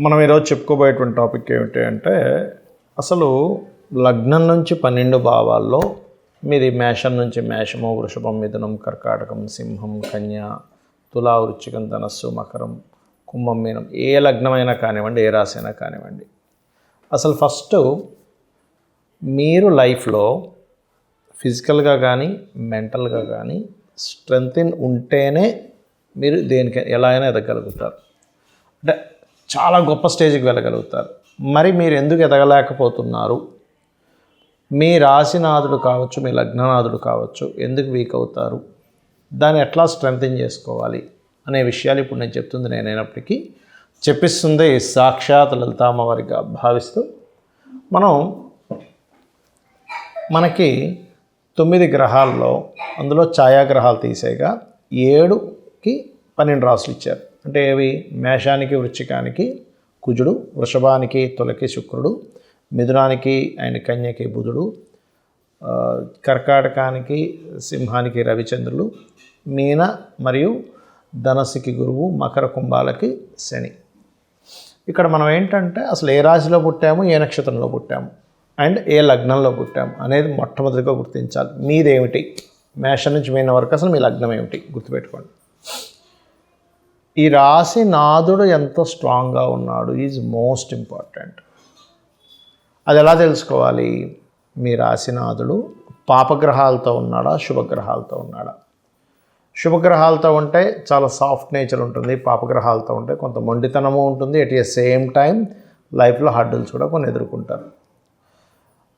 మనం ఈరోజు చెప్పుకోబోయేటువంటి టాపిక్ ఏమిటి అంటే అసలు లగ్నం నుంచి 12 భావాల్లో మీది మేషం నుంచి మేషము, వృషభం, మిథునం, కర్కాటకం, సింహం, కన్య, తులా, వృశ్చికం, ధనస్సు, మకరం, కుంభం, మీనం, ఏ లగ్నమైనా కానివ్వండి, ఏ రాశి అయినా కానివ్వండి. అసలు ఫస్ట్ మీరు లైఫ్లో ఫిజికల్గా కానీ మెంటల్గా కానీ స్ట్రెంగ్త్ ఉంటేనే మీరు దేనికి ఎలా అయినా ఎదగలుగుతారు. అంటే చాలా గొప్ప స్టేజ్కి వెళ్ళగలుగుతారు. మరి మీరు ఎందుకు ఎదగలేకపోతున్నారు? మీ రాశినాథుడు కావచ్చు, మీ లగ్ననాథుడు కావచ్చు, ఎందుకు వీక్ అవుతారు, దాన్ని ఎట్లా స్ట్రెంగ్తన్ చేసుకోవాలి అనే విషయాలు ఇప్పుడు నేను చెప్తుంది నేనైనప్పటికీ చెప్పిస్తుంది సాక్షాత్ లలితామ్మవారిగా భావిస్తూ మనకి 9 గ్రహాల్లో అందులో ఛాయాగ్రహాలు తీసేగా 7కి 12 రాసులు ఇచ్చారు. అంటే ఏవి? మేషానికి వృశ్చికానికి కుజుడు, వృషభానికి తులకి శుక్రుడు, మిథునానికి అండ్ కన్యకి బుధుడు, కర్కాటకానికి సింహానికి రవిచంద్రులు, మీన మరియు ధనస్సుకి గురువు, మకర కుంభాలకి శని. ఇక్కడ మనం ఏంటంటే అసలు ఏ రాశిలో పుట్టాము, ఏ నక్షత్రంలో పుట్టాము అండ్ ఏ లగ్నంలో పుట్టాము అనేది మొట్టమొదటిగా గుర్తించాలి. మీదేమిటి? మేషం నుంచి మీన వరకు అసలు మీ లగ్నం ఏమిటి గుర్తుపెట్టుకోండి. ఈ రాశి నాథుడు ఎంత స్ట్రాంగ్గా ఉన్నాడు ఈజ్ మోస్ట్ ఇంపార్టెంట్. అది ఎలా తెలుసుకోవాలి? మీ రాశినాథుడు పాపగ్రహాలతో ఉన్నాడా, శుభగ్రహాలతో ఉన్నాడా? శుభగ్రహాలతో ఉంటే చాలా సాఫ్ట్ నేచర్ ఉంటుంది, పాపగ్రహాలతో ఉంటే కొంత మొండితనము ఉంటుంది. ఎట్ ఏ సేమ్ టైం లైఫ్లో హర్డిల్స్ కూడా కొన్ని ఎదుర్కొంటారు.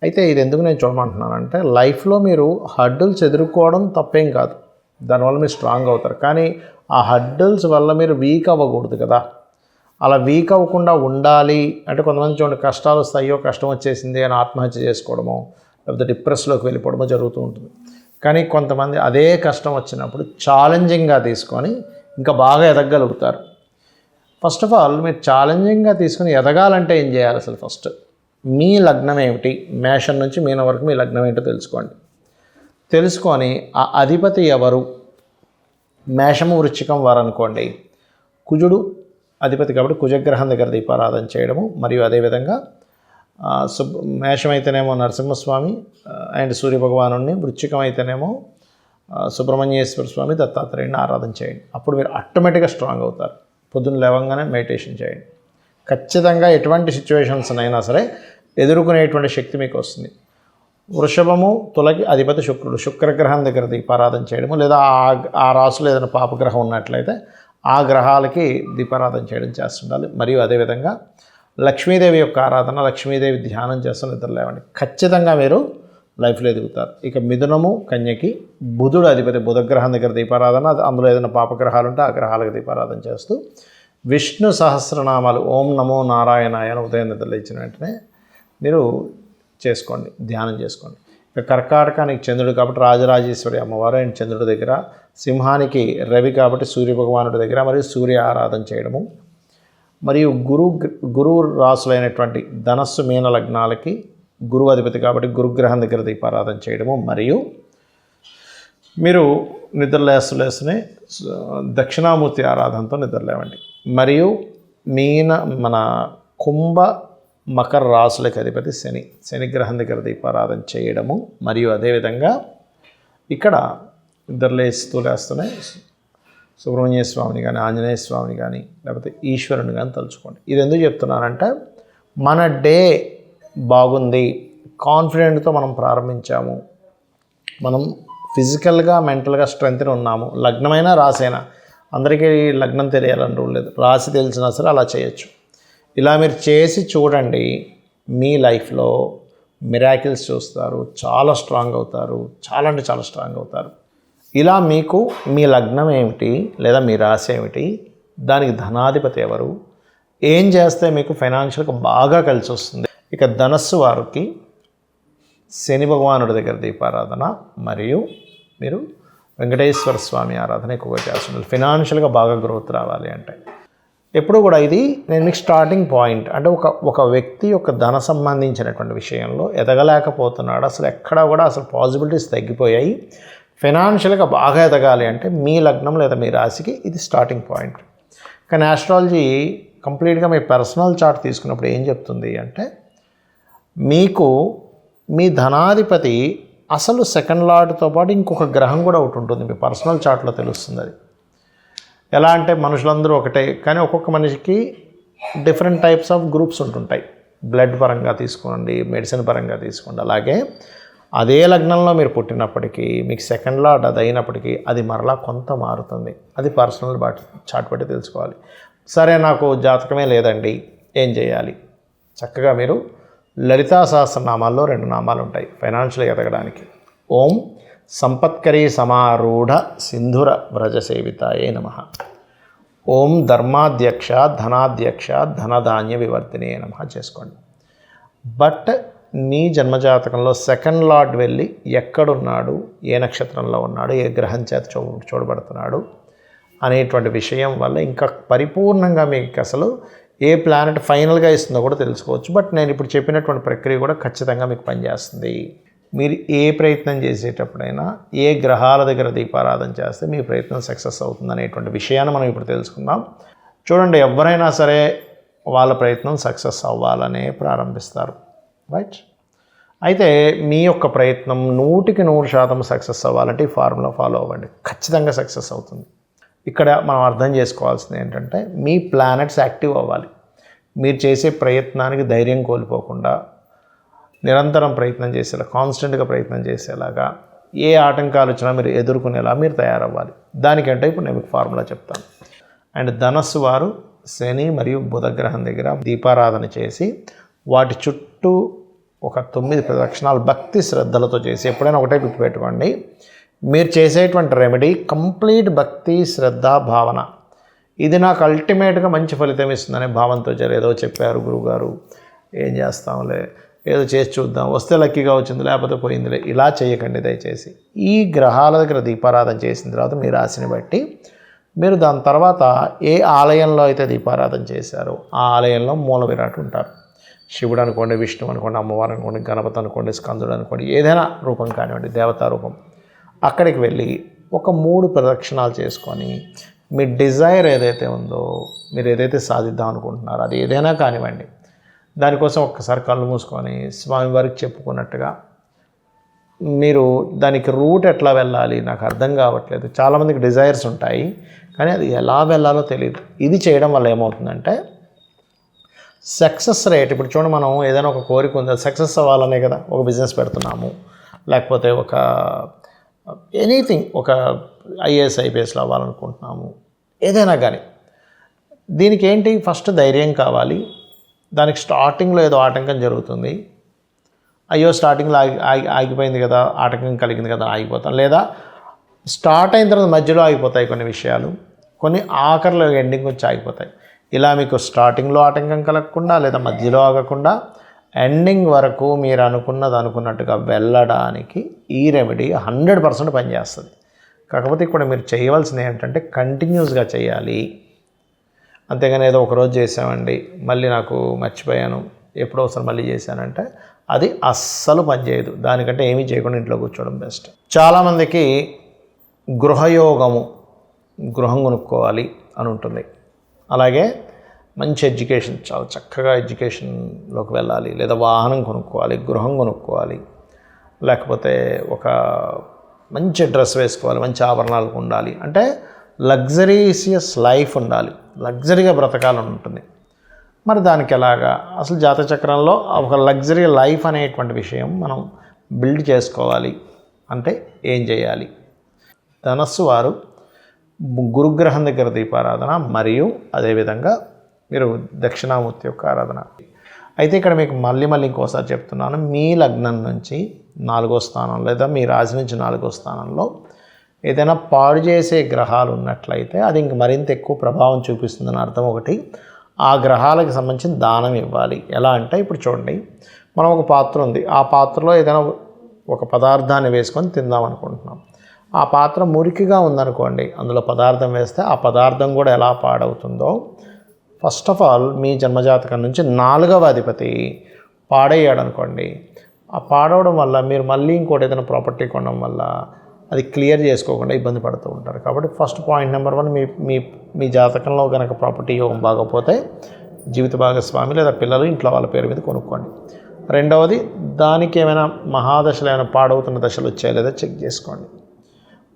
అయితే ఇది ఎందుకు నేను చూడమంటున్నానంటే లైఫ్లో మీరు హర్డిల్స్ ఎదుర్కోవడం తప్పేం కాదు, దానివల్ల మీరు స్ట్రాంగ్ అవుతారు. కానీ ఆ హర్డిల్స్ వల్ల మీరు వీక్ అవ్వకూడదు కదా. అలా వీక్ అవ్వకుండా ఉండాలి అంటే కొంతమంది చూడండి, కష్టాలు వస్తాయో కష్టం వచ్చేసింది అని ఆత్మహత్య చేసుకోవడమో లేకపోతే డిప్రెస్లోకి వెళ్ళిపోవడమో జరుగుతూ ఉంటుంది. కానీ కొంతమంది అదే కష్టం వచ్చినప్పుడు ఛాలెంజింగ్గా తీసుకొని ఇంకా బాగా ఎదగలుగుతారు. ఫస్ట్ ఆఫ్ ఆల్ మీరు ఛాలెంజింగ్గా తీసుకొని ఎదగాలంటే ఏం చేయాలి? అసలు ఫస్ట్ మీ లగ్నం ఏమిటి, మేషం నుంచి మీన వరకు మీ లగ్నం ఏంటో తెలుసుకోండి. తెలుసుకొని ఆ అధిపతి ఎవరు? మేషము వృశ్చికం వారు అనుకోండి, కుజుడు అధిపతి కాబట్టి కుజగ్రహం దగ్గర దీపారాధన చేయడము, మరియు అదేవిధంగా మేషం అయితేనేమో నరసింహస్వామి అండ్ సూర్యభగవాను, వృశ్చికం అయితేనేమో సుబ్రహ్మణ్యేశ్వర స్వామి, దత్తాత్రేయుని ఆరాధన చేయండి. అప్పుడు మీరు ఆటోమేటిక్గా స్ట్రాంగ్ అవుతారు. పొద్దున్న లేవగానే మెడిటేషన్ చేయండి. ఖచ్చితంగా ఎటువంటి సిచ్యువేషన్స్ అయినా సరే ఎదుర్కొనేటువంటి శక్తి మీకు వస్తుంది. వృషభము తులకి అధిపతి శుక్రుడు, శుక్రగ్రహం దగ్గర దీపారాధన చేయడము, లేదా ఆ రాశిలో ఏదైనా పాపగ్రహం ఉన్నట్లయితే ఆ గ్రహాలకి దీపారాధన చేయడం చేస్తుండాలి. మరియు అదేవిధంగా లక్ష్మీదేవి యొక్క ఆరాధన, లక్ష్మీదేవి ధ్యానం చేస్తూ నిద్రలేవండి. ఖచ్చితంగా మీరు లైఫ్లో ఎదుగుతారు. ఇక మిథునము కన్యకి బుధుడు అధిపతి, బుధగ్రహం దగ్గర దీపారాధన, అందులో ఏదైనా పాపగ్రహాలు ఉంటే ఆ గ్రహాలకు దీపారాధన చేస్తూ విష్ణు సహస్రనామాలు ఓం నమో నారాయణాయ అని ఉదయం నిద్రలు ఇచ్చిన వెంటనే మీరు చేసుకోండి, ధ్యానం చేసుకోండి. ఇక కర్కాటకానికి చంద్రుడు కాబట్టి రాజరాజేశ్వరి అమ్మవారు అండ్ చంద్రుడి దగ్గర, సింహానికి రవి కాబట్టి సూర్యభగవానుడి దగ్గర మరియు సూర్య ఆరాధన చేయడము, మరియు గురువు రాసులైనటువంటి ధనస్సు మీన లగ్నాలకి గురువు అధిపతి కాబట్టి గురుగ్రహం దగ్గర దీపారాధన చేయడము, మరియు మీరు నిద్రలేస్తూనే దక్షిణామూర్తి ఆరాధనతో నిద్రలేవండి. మరియు మన కుంభ మకర రాసులకి అధిపతి శనిగ్రహం దగ్గర దీపారాధన చేయడము, మరియు అదేవిధంగా ఇక్కడ నిద్రలేస్తూనే సుబ్రహ్మణ్య స్వామిని కానీ ఆంజనేయ స్వామిని కానీ లేకపోతే ఈశ్వరుని కానీ తలుచుకోండి. ఇది ఎందుకు చెప్తున్నానంటే మన డే బాగుంది, కాన్ఫిడెంట్తో మనం ప్రారంభించాము, మనం ఫిజికల్గా మెంటల్గా స్ట్రెంగ్త్ ఉన్నాము. లగ్నమైనా రాసైనా అందరికీ లగ్నం తెలియాలని రూల్ లేదు, రాసి తెలిసినా సరే అలా చేయొచ్చు. ఇలా మీరు చేసి చూడండి, మీ లైఫ్లో మిరాకిల్స్ చూస్తారు, చాలా స్ట్రాంగ్ అవుతారు, చాలా అంటే చాలా స్ట్రాంగ్ అవుతారు. ఇలా మీకు మీ లగ్నం ఏమిటి లేదా మీ రాశి ఏమిటి, దానికి ధనాధిపతి ఎవరు, ఏం చేస్తే మీకు ఫైనాన్షియల్గా బాగా కలిసి వస్తుంది. ఇక ధనస్సు వారికి శని భగవానుడి దగ్గర దీపారాధన మరియు మీరు వెంకటేశ్వర స్వామి ఆరాధన ఎక్కువగా చేస్తున్నారు. ఫైనాన్షియల్గా బాగా గ్రోత్ రావాలి అంటే ఎప్పుడు కూడా ఇది నేను మీకు స్టార్టింగ్ పాయింట్. అంటే ఒక వ్యక్తి యొక్క ధన సంబంధించినటువంటి విషయంలో ఎదగలేకపోతున్నాడు, అసలు ఎక్కడా కూడా అసలు పాసిబిలిటీస్ తగ్గిపోయాయి. ఫైనాన్షియల్గా బాగా ఎదగాలి అంటే మీ లగ్నం లేదా మీ రాశికి ఇది స్టార్టింగ్ పాయింట్. కానీ ఆస్ట్రాలజీ కంప్లీట్గా మీ పర్సనల్ చార్ట్ తీసుకున్నప్పుడు ఏం చెప్తుంది అంటే, మీకు మీ ధనాధిపతి అసలు సెకండ్ లార్డ్తో పాటు ఇంకొక గ్రహం కూడా ఒకటి ఉంటుంది. మీ పర్సనల్ చార్ట్లో తెలుస్తుంది అది. ఎలా అంటే మనుషులందరూ ఒకటే, కానీ ఒక్కొక్క మనిషికి డిఫరెంట్ టైప్స్ ఆఫ్ గ్రూప్స్ ఉంటుంటాయి. బ్లడ్ పరంగా తీసుకోండి, మెడిసిన్ పరంగా తీసుకోండి. అలాగే అదే లగ్నంలో మీరు పుట్టినప్పటికీ మీకు సెకండ్ లార్డ్ అది అయినప్పటికీ అది మరలా కొంత మారుతుంది. అది పర్సనల్ చార్ట్ బట్టి తెలుసుకోవాలి. సరే, నాకు జాతకమే లేదండి, ఏం చేయాలి? చక్కగా మీరు లలితా సహస్రనామాల్లో 2 నామాలు ఉంటాయి ఫైనాన్షియల్గా ఎదగడానికి. ఓం సంపత్కరీ సమారూఢ సింధుర వ్రజ సేవితాయే నమః. ఓం ధర్మాధ్యక్ష ధనాధ్యక్ష ధనధాన్య వివర్ధినే నమః చేసుకోండి. బట్ మీ జన్మజాతకంలో సెకండ్ లార్డ్ వెళ్ళి ఎక్కడున్నాడు, ఏ నక్షత్రంలో ఉన్నాడు, ఏ గ్రహం చేత చూడబడుతున్నాడు అనేటువంటి విషయం వల్ల ఇంకా పరిపూర్ణంగా మీకు అసలు ఏ ప్లానెట్ ఫైనల్గా ఇస్తుందో కూడా తెలుసుకోవచ్చు. బట్ నేను ఇప్పుడు చెప్పినటువంటి ప్రక్రియ కూడా ఖచ్చితంగా మీకు పనిచేస్తుంది. మీరు ఏ ప్రయత్నం చేసేటప్పుడైనా ఏ గ్రహాల దగ్గర దీపారాధన చేస్తే మీ ప్రయత్నం సక్సెస్ అవుతుంది అనేటువంటి విషయాన్ని మనం ఇప్పుడు తెలుసుకుందాం. చూడండి, ఎవరైనా సరే వాళ్ళ ప్రయత్నం సక్సెస్ అవ్వాలనే ప్రారంభిస్తారు, రైట్? అయితే మీ యొక్క ప్రయత్నం 100% సక్సెస్ అవ్వాలంటే ఈ ఫార్ములా ఫాలో అవ్వండి, ఖచ్చితంగా సక్సెస్ అవుతుంది. ఇక్కడ మనం అర్థం చేసుకోవాల్సింది ఏంటంటే, మీ ప్లానెట్స్ యాక్టివ్ అవ్వాలి. మీరు చేసే ప్రయత్నానికి ధైర్యం కోల్పోకుండా నిరంతరం ప్రయత్నం చేసేలా, కాన్స్టెంట్గా ప్రయత్నం చేసేలాగా, ఏ ఆటంకాలు వచ్చినా మీరు ఎదుర్కొనేలా మీరు తయారవ్వాలి. దానికంటే ఇప్పుడు నేను మీకు ఫార్ములా చెప్తాను. అండ్ ధనస్సు వారు శని మరియు బుధగ్రహం దగ్గర దీపారాధన చేసి వాటి చుట్టూ ఒక 9 ప్రదక్షిణాలు భక్తి శ్రద్ధలతో చేసి, ఎప్పుడైనా ఒకటే గుర్తుపెట్టుకోండి, మీరు చేసేటువంటి రెమెడీ కంప్లీట్ భక్తి శ్రద్ధ భావన. ఇది నాకు అల్టిమేట్గా మంచి ఫలితం ఇస్తుందనే భావంతో ఏదో చెప్పారు గురువుగారు, ఏం చేస్తాంలే, ఏదో చేసి చూద్దాం, వస్తే లక్కీగా వచ్చింది, లేకపోతే పోయిందిలే, ఇలా చేయకండి దయచేసి. ఈ గ్రహాల దగ్గర దీపారాధన చేసిన తర్వాత మీ రాశిని బట్టి మీరు దాని తర్వాత ఏ ఆలయంలో అయితే దీపారాధన చేశారో ఆ ఆలయంలో మూల విరాట్ ఉంటారు. శివుడు అనుకోండి, విష్ణువు అనుకోండి, అమ్మవారు అనుకోండి, గణపతి అనుకోండి, స్కందుడు అనుకోండి, ఏదైనా రూపం కానివ్వండి, దేవతా రూపం, అక్కడికి వెళ్ళి ఒక 3 ప్రదక్షిణాలు చేసుకొని మీ డిజైర్ ఏదైతే ఉందో, మీరు ఏదైతే సాధిద్దాం అనుకుంటున్నారో అది ఏదైనా కానివ్వండి, దానికోసం ఒక్కసారి కళ్ళు మూసుకొని స్వామివారికి చెప్పుకున్నట్టుగా మీరు దానికి రూట్ ఎట్లా వెళ్ళాలి నాకు అర్థం కావట్లేదు. చాలామందికి డిజైర్స్ ఉంటాయి, కానీ అది ఎలా వెళ్ళాలో తెలియదు. ఇది చేయడం వల్ల ఏమవుతుందంటే సక్సెస్ రేట్, ఇప్పుడు చూడండి, మనం ఏదైనా ఒక కోరిక ఉంది, సక్సెస్ అవ్వాలనే కదా ఒక బిజినెస్ పెడుతున్నాము, లేకపోతే ఒక ఎనీథింగ్, ఒక ఐఏఎస్ ఐపీఎస్లో అవ్వాలనుకుంటున్నాము, ఏదైనా కానీ. దీనికి ఏంటి, ఫస్ట్ ధైర్యం కావాలి. దానికి స్టార్టింగ్లో ఏదో ఆటంకం జరుగుతుంది, అయ్యో స్టార్టింగ్లో ఆగిపోయింది కదా, ఆటంకం కలిగింది కదా ఆగిపోతాం, లేదా స్టార్ట్ అయిన తర్వాత మధ్యలో ఆగిపోతాయి కొన్ని విషయాలు, కొన్ని ఆఖరిలో ఎండింగ్ వచ్చి ఆగిపోతాయి. ఇలా మీకు స్టార్టింగ్లో ఆటంకం కలగకుండా, లేదా మధ్యలో ఆగకుండా ఎండింగ్ వరకు మీరు అనుకున్నట్టుగా వెళ్ళడానికి ఈ రెమెడీ 100% పనిచేస్తుంది. కాకపోతే ఇక్కడ మీరు చేయవలసింది ఏంటంటే కంటిన్యూస్గా చేయాలి. అంతేగాని ఏదో ఒకరోజు చేసామండి, మళ్ళీ నాకు మర్చిపోయాను, ఎప్పుడో ఒకసారి మళ్ళీ చేశానంటే అది అస్సలు పనిచేయదు. దానికంటే ఏమీ చేయకుండా ఇంట్లో కూర్చోవడం బెస్ట్. చాలామందికి గృహయోగము, గృహం కొనుక్కోవాలి అని ఉంటుంది. అలాగే మంచి ఎడ్యుకేషన్, చాలా చక్కగా ఎడ్యుకేషన్లోకి వెళ్ళాలి, లేదా వాహనం కొనుక్కోవాలి, గృహం కొనుక్కోవాలి, లేకపోతే ఒక మంచి డ్రెస్ వేసుకోవాలి, మంచి ఆభరణాలు ఉండాలి, అంటే లగ్జరీసియస్ లైఫ్ ఉండాలి, లగ్జరీగా బ్రతకాలని ఉంటుంది. మరి దానికి ఎలాగా, అసలు జాతక చక్రంలో ఒక లగ్జరీ లైఫ్ అనేటువంటి విషయం మనం బిల్డ్ చేసుకోవాలి అంటే ఏం చేయాలి? ధనస్సు వారు గురుగ్రహం దగ్గర దీపారాధన మరియు అదేవిధంగా మీరు దక్షిణామూర్తి యొక్క ఆరాధన. అయితే ఇక్కడ మీకు మళ్ళీ ఇంకోసారి చెప్తున్నాను, మీ లగ్నం నుంచి 4వ స్థానం లేదా మీ రాశి నుంచి 4వ స్థానంలో ఏదైనా పాడు చేసే గ్రహాలు ఉన్నట్లయితే అది ఇంక మరింత ఎక్కువ ప్రభావం చూపిస్తుందని అర్థం. ఒకటి, ఆ గ్రహాలకు సంబంధించిన దానం ఇవ్వాలి. ఎలా అంటే ఇప్పుడు చూడండి, మనం ఒక పాత్ర ఉంది, ఆ పాత్రలో ఏదైనా ఒక పదార్థాన్ని వేసుకొని తిందాం అనుకుంటున్నాం. ఆ పాత్ర మురికిగా ఉందనుకోండి, అందులో పదార్థం వేస్తే ఆ పదార్థం కూడా ఎలా పాడవుతుందో, ఫస్ట్ ఆఫ్ ఆల్ మీ జన్మజాతకం నుంచి 4వ అధిపతి పాడయ్యాడు అనుకోండి, ఆ పాడవడం వల్ల మీరు మళ్ళీ ఇంకోటి ఏదైనా ప్రాపర్టీ కొనడం వల్ల అది క్లియర్ చేసుకోకుండా ఇబ్బంది పడుతూ ఉంటారు. కాబట్టి ఫస్ట్ పాయింట్ నెంబర్ 1, మీ జాతకంలో కనుక ప్రాపర్టీ యోగం బాగపోతే జీవిత భాగస్వామి లేదా పిల్లలు ఇంట్లో వాళ్ళ పేరు మీద కొనుక్కోండి. రెండవది, దానికి ఏమైనా మహాదశలు ఏమైనా పాడవుతున్న దశలు వచ్చాయో లేదా చెక్ చేసుకోండి.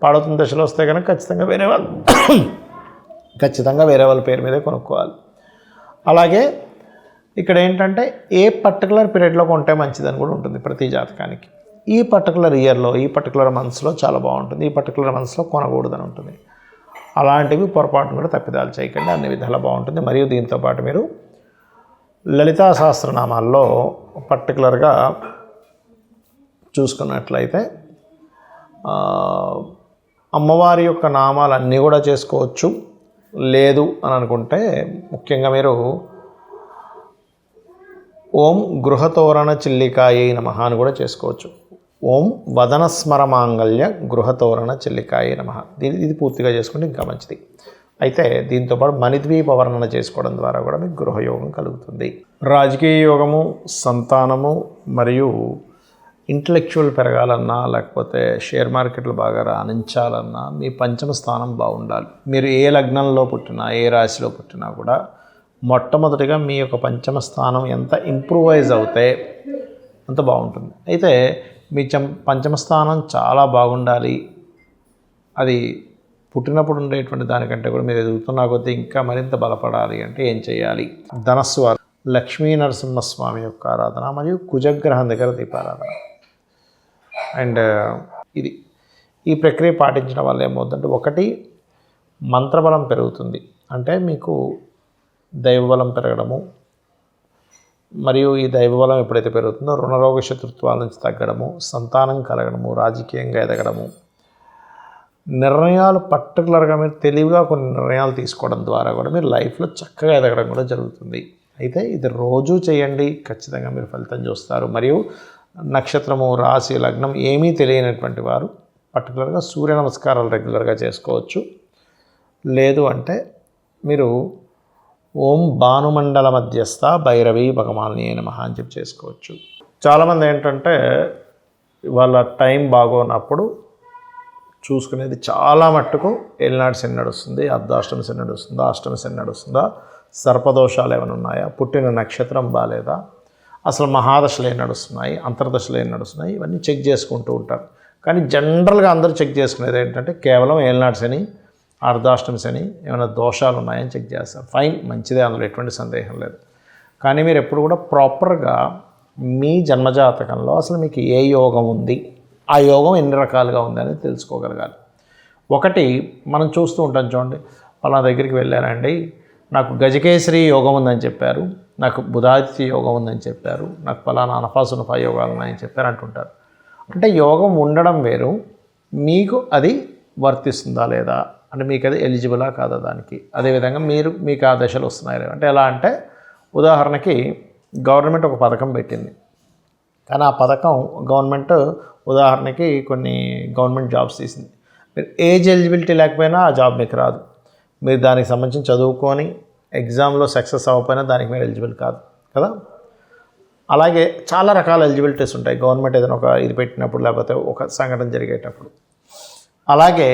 పాడవుతున్న దశలు వస్తే కనుక ఖచ్చితంగా వేరే వాళ్ళ పేరు మీదే కొనుక్కోవాలి. అలాగే ఇక్కడ ఏంటంటే ఏ పర్టికులర్ పీరియడ్లో కొంటే మంచిదని కూడా ఉంటుంది ప్రతి జాతకానికి. ఈ పర్టికులర్ ఇయర్లో, ఈ పర్టికులర్ మంత్స్లో చాలా బాగుంటుంది, ఈ పర్టికులర్ మంత్స్లో కొనకూడదని ఉంటుంది. అలాంటివి పొరపాటును కూడా తప్పిదాలు చేయకండి, అన్ని విధాలా బాగుంటుంది. మరియు దీంతోపాటు మీరు లలితా సహస్రనామాల్లో పర్టికులర్గా చూసుకున్నట్లయితే అమ్మవారి యొక్క నామాలన్నీ కూడా చేసుకోవచ్చు. లేదు అని అనుకుంటే ముఖ్యంగా మీరు ఓం గృహతోరణ చిల్లికాయ నమః అని కూడా చేసుకోవచ్చు. ఓం వదనస్మర మాంగళ్య గృహతోరణ చిల్లికాయ నమః, ఇది పూర్తిగా చేసుకుంటే ఇంకా మంచిది. అయితే దీంతోపాటు మణిద్వీప వర్ణన చేసుకోవడం ద్వారా కూడా మీకు గృహయోగం కలుగుతుంది. రాజకీయ యోగము, సంతానము మరియు ఇంటలెక్చువల్ పెరగాలన్నా లేకపోతే షేర్ మార్కెట్లు బాగా రాణించాలన్నా మీ పంచమ స్థానం బాగుండాలి. మీరు ఏ లగ్నంలో పుట్టినా, ఏ రాశిలో పుట్టినా కూడా మొట్టమొదటిగా మీ యొక్క పంచమ స్థానం ఎంత ఇంప్రూవైజ్ అవుతే అంత బాగుంటుంది. అయితే మీ పంచమ స్థానం చాలా బాగుండాలి, అది పుట్టినప్పుడు ఉండేటువంటి దానికంటే కూడా మీరు ఎదుగుతున్న కొద్దీ ఇంకా మరింత బలపడాలి అంటే ఏం చేయాలి? ధనస్సు వారు లక్ష్మీ నరసింహస్వామి యొక్క ఆరాధన మరియు కుజగ్రహం దగ్గర దీపారాధన. అండ్ ఈ ప్రక్రియ పాటించడం వల్ల ఏమవుతుందంటే, ఒకటి మంత్రబలం పెరుగుతుంది, అంటే మీకు దైవబలం పెరగడము, మరియు ఈ దైవబలం ఎప్పుడైతే పెరుగుతుందో రుణరోగ శత్రుత్వాల నుంచి తగ్గడము, సంతానం కలగడము, రాజకీయంగా ఎదగడము, నిర్ణయాలు పర్టికులర్గా మీరు తెలివిగా కొన్ని నిర్ణయాలు తీసుకోవడం ద్వారా కూడా మీరు లైఫ్లో చక్కగా ఎదగడం కూడా జరుగుతుంది. అయితే ఇది రోజూ చేయండి, ఖచ్చితంగా మీరు ఫలితం చూస్తారు. మరియు నక్షత్రము, రాశి, లగ్నం ఏమీ తెలియనటువంటి వారు పర్టికులర్గా సూర్య నమస్కారాలు రెగ్యులర్గా చేసుకోవచ్చు. లేదు అంటే మీరు ఓం భానుమండల మధ్యస్థ భైరవి భగవాని నమః అని చెప్పి చేసుకోవచ్చు. చాలామంది ఏంటంటే వాళ్ళ టైం బాగోనప్పుడు చూసుకునేది చాలా మట్టుకు ఏలినాటి శని నడుస్తుంది, అర్ధాష్టమి శని నడుస్తుందా, అష్టమి శని నడుస్తుందా, సర్పదోషాలు ఏమైనా ఉన్నాయా, పుట్టిన నక్షత్రం బాగాలేదా, అసలు మహాదశలు ఏం నడుస్తున్నాయి, అంతర్దశలు ఏం నడుస్తున్నాయి, ఇవన్నీ చెక్ చేసుకుంటూ ఉంటారు. కానీ జనరల్గా అందరూ చెక్ చేసుకునేది ఏంటంటే కేవలం ఏలినాటి శని, అర్ధాష్టమి శని ఏమైనా దోషాలు ఉన్నాయని చెక్ చేస్తారు. ఫైన్, మంచిదే, అందులో ఎటువంటి సందేహం లేదు. కానీ మీరు ఎప్పుడు కూడా ప్రాపర్గా మీ జన్మజాతకంలో అసలు మీకు ఏ యోగం ఉంది, ఆ యోగం ఎన్ని రకాలుగా ఉంది అనేది తెలుసుకోగలగాలి. ఒకటి మనం చూస్తూ ఉంటాం, చూడండి, వాళ్ళ దగ్గరికి వెళ్ళారండి, నాకు గజకేసరి యోగం ఉందని చెప్పారు, నాకు బుధాదిత్య యోగం ఉందని చెప్పారు, నాకు ఫలానా అనఫాసునఫా యోగాలు ఉన్నాయని చెప్పారు అంటుంటారు. అంటే యోగం ఉండడం వేరు, మీకు అది వర్తిస్తుందా లేదా అంటే మీకు అది ఎలిజిబులా కాదా దానికి. అదేవిధంగా మీకు ఆ దశలు వస్తున్నాయి అంటే ఎలా అంటే, ఉదాహరణకి గవర్నమెంట్ ఒక పథకం పెట్టింది, కానీ ఆ పథకం గవర్నమెంట్ ఉదాహరణకి కొన్ని గవర్నమెంట్ జాబ్స్ తీసింది. మీరు ఏజ్ ఎలిజిబిలిటీ లేకపోయినా ఆ జాబ్ మీకు రాదు. మీరు దానికి సంబంధించి చదువుకొని ఎగ్జామ్లో సక్సెస్ అవ్వకపోయినా దానికి మీరు ఎలిజిబుల్ కాదు కదా. అలాగే చాలా రకాల ఎలిజిబిలిటీస్ ఉంటాయి గవర్నమెంట్ ఏదైనా ఒక ఇది పెట్టినప్పుడు, లేకపోతే ఒక సంఘటన జరిగేటప్పుడు. అలాగే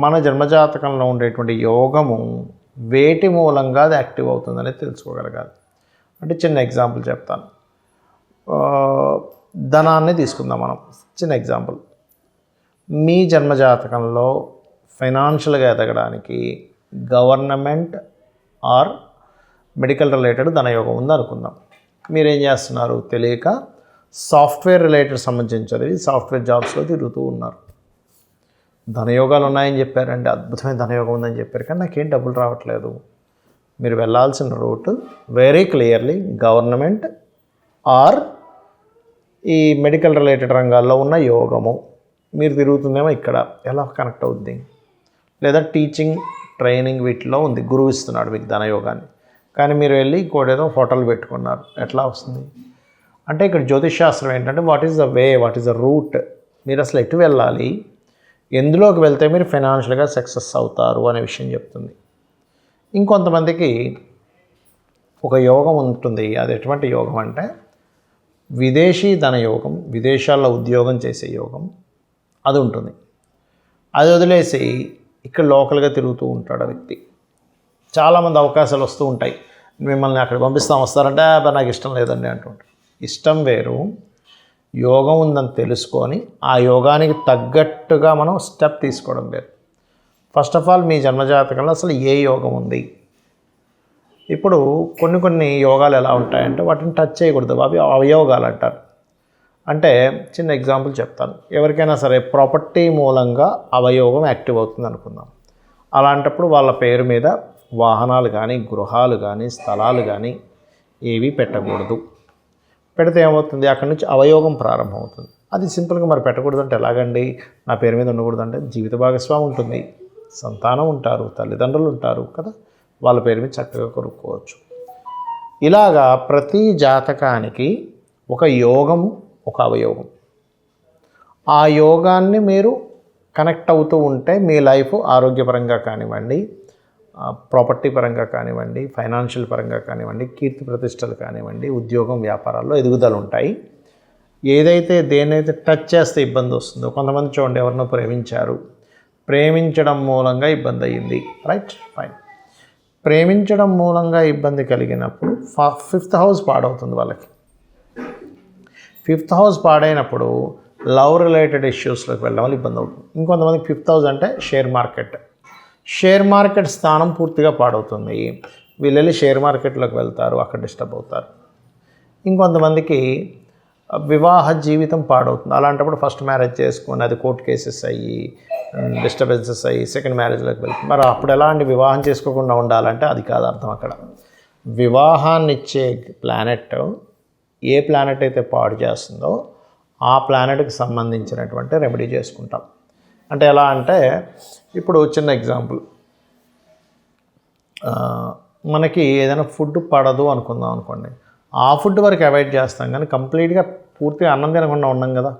మన జన్మజాతకంలో ఉండేటువంటి యోగము వేటి మూలంగా అది యాక్టివ్ అవుతుందనేది తెలుసుకోగలగాలి. అంటే చిన్న ఎగ్జాంపుల్ చెప్తాను, ధనాన్ని తీసుకుందాం మనం. చిన్న ఎగ్జాంపుల్, మీ జన్మజాతకంలో ఫైనాన్షియల్గా ఎదగడానికి గవర్నమెంట్ ఆర్ మెడికల్ రిలేటెడ్ ధనయోగం ఉంది అనుకుందాం. మీరేం చేస్తున్నారు తెలియక సాఫ్ట్వేర్ రిలేటెడ్ సంబంధించి చదివి సాఫ్ట్వేర్ జాబ్స్లో తిరుగుతూ ఉన్నారు. ధనయోగాలు ఉన్నాయని చెప్పారండి, అద్భుతమైన ధనయోగం ఉందని చెప్పారు, కానీ నాకేం డబ్బులు రావట్లేదు. మీరు వెళ్ళాల్సిన route very clearly government or ఈ మెడికల్ రిలేటెడ్ రంగాల్లో ఉన్న యోగము. మీరు తిరుగుతుందేమో ఇక్కడ, ఎలా కనెక్ట్ అవుద్ది? లేదా టీచింగ్, ట్రైనింగ్ వీటిలో ఉంది, గురువు ఇస్తున్నాడు మీకు ధనయోగాన్ని, కానీ మీరు వెళ్ళి ఇంకోటేదో హోటల్ పెట్టుకున్నారు, ఎట్లా వస్తుంది? అంటే ఇక్కడ జ్యోతిష్ శాస్త్రం ఏంటంటే what is the way, what is the route, మీరు అసలు ఎటు వెళ్ళాలి, ఎందులోకి వెళ్తే మీరు ఫైనాన్షియల్గా సక్సెస్ అవుతారు అనే విషయం చెప్తుంది. ఇంకొంతమందికి ఒక యోగం ఉంటుంది, అది ఎటువంటి యోగం అంటే విదేశీ ధన యోగం, విదేశాల్లో ఉద్యోగం చేసే యోగం, అది ఉంటుంది. అది వదిలేసి ఇక్కడ లోకల్గా తిరుగుతూ ఉంటాడు ఆ వ్యక్తి. చాలామంది అవకాశాలు వస్తూ ఉంటాయి, మిమ్మల్ని అక్కడ పంపిస్తాం వస్తారంటే నాకు ఇష్టం లేదండి అంటుంటారు. ఇష్టం వేరు, యోగం ఉందని తెలుసుకొని ఆ యోగానికి తగ్గట్టుగా మనం స్టెప్ తీసుకోవడం వేరు. ఫస్ట్ ఆఫ్ ఆల్ మీ జన్మజాతకంలో అసలు ఏ యోగం ఉంది? ఇప్పుడు కొన్ని యోగాలు ఎలా ఉంటాయంటే వాటిని టచ్ చేయకూడదు, అవి అవయోగాలు అంటారు. అంటే చిన్న ఎగ్జాంపుల్ చెప్తాను. ఎవరికైనా సరే ప్రాపర్టీ మూలంగా అవయోగం యాక్టివ్ అవుతుంది అనుకుందాం. అలాంటప్పుడు వాళ్ళ పేరు మీద వాహనాలు కానీ, గృహాలు కానీ, స్థలాలు కానీ ఏవి పెట్టకూడదు. పెడితే ఏమవుతుంది, అక్కడి నుంచి అవయోగం ప్రారంభమవుతుంది. అది సింపుల్గా మరి పెట్టకూడదంటే ఎలాగండి? నా పేరు మీద ఉండకూడదంటే జీవిత భాగస్వామి ఉంటుంది, సంతానం ఉంటారు, తల్లిదండ్రులు ఉంటారు కదా, వాళ్ళ పేరు మీద చక్కగా కొనుక్కోవచ్చు. ఇలాగా ప్రతి జాతకానికి ఒక యోగం, ఒక అవయోగం. ఆ యోగాన్ని మీరు కనెక్ట్ అవుతూ ఉంటే మీ లైఫ్ ఆరోగ్యపరంగా కానివ్వండి, ప్రాపర్టీ పరంగా కానివ్వండి, ఫైనాన్షియల్ పరంగా కానివ్వండి, కీర్తి ప్రతిష్టలు కానివ్వండి, ఉద్యోగం వ్యాపారాల్లో ఎదుగుదల ఉంటాయి. ఏదైతే దేనైతే టచ్ చేస్తే ఇబ్బంది వస్తుందో, కొంతమంది చూడండి ఎవరినో ప్రేమించారు, ప్రేమించడం మూలంగా ఇబ్బంది అయ్యింది, రైట్, ఫైన్. ప్రేమించడం మూలంగా ఇబ్బంది కలిగినప్పుడు 5th హౌస్ పాడవుతుంది వాళ్ళకి. 5th హౌస్ పాడైనప్పుడు లవ్ రిలేటెడ్ ఇష్యూస్లోకి వెళ్ళడం వల్ల ఇబ్బంది అవుతుంది. ఇంకొంతమందికి 5th హౌస్ అంటే షేర్ మార్కెట్ స్థానం పూర్తిగా పాడవుతుంది. వీళ్ళు వెళ్ళి షేర్ మార్కెట్లోకి వెళ్తారు, అక్కడ డిస్టర్బ్ అవుతారు. ఇంకొంతమందికి వివాహ జీవితం పాడవుతుంది. అలాంటప్పుడు ఫస్ట్ మ్యారేజ్ చేసుకొని అది కోర్టు కేసెస్ అయ్యి డిస్టర్బెన్సెస్ అయ్యి సెకండ్ మ్యారేజ్లోకి వెళ్తుంది. మరి అప్పుడు ఎలాంటి వివాహం చేసుకోకుండా ఉండాలంటే అది కాదు అర్థం. అక్కడ వివాహాన్ని ఇచ్చే ప్లానెట్ ఏ ప్లానెట్ అయితే పాడు చేస్తుందో ఆ ప్లానెట్కి సంబంధించినటువంటి రెమెడీ చేసుకుంటాం. అంటే ఎలా అంటే ఇప్పుడు చిన్న ఎగ్జాంపుల్, మనకి ఏదైనా ఫుడ్ పడదు అనుకుందాం అనుకోండి, ఆ ఫుడ్ వరకు అవాయిడ్ చేస్తాం కానీ కంప్లీట్గా పూర్తిగా అన్నం తినకుండా ఉన్నాం కదా.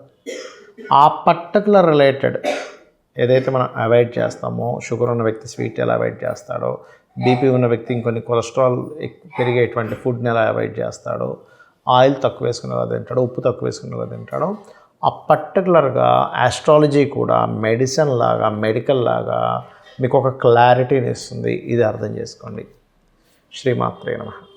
ఆ పర్టికులర్ రిలేటెడ్ ఏదైతే మనం అవాయిడ్ చేస్తామో, షుగర్ ఉన్న వ్యక్తి స్వీట్ ఎలా అవాయిడ్ చేస్తాడో, బీపీ ఉన్న వ్యక్తి ఇంకొన్ని కొలెస్ట్రాల్ పెరిగేటువంటి ఫుడ్ని ఎలా అవాయిడ్ చేస్తాడో, ఆయిల్ తక్కువ వేసుకునేలా తింటాడో, ఉప్పు తక్కువ వేసుకునేలా తింటాడో, ఆ పర్టికులర్గా ఆస్ట్రాలజీ కూడా మెడిసిన్ లాగా, మెడికల్ లాగా మీకు ఒక క్లారిటీని ఇస్తుంది. ఇది అర్థం చేసుకోండి. శ్రీమాత్రే నమః.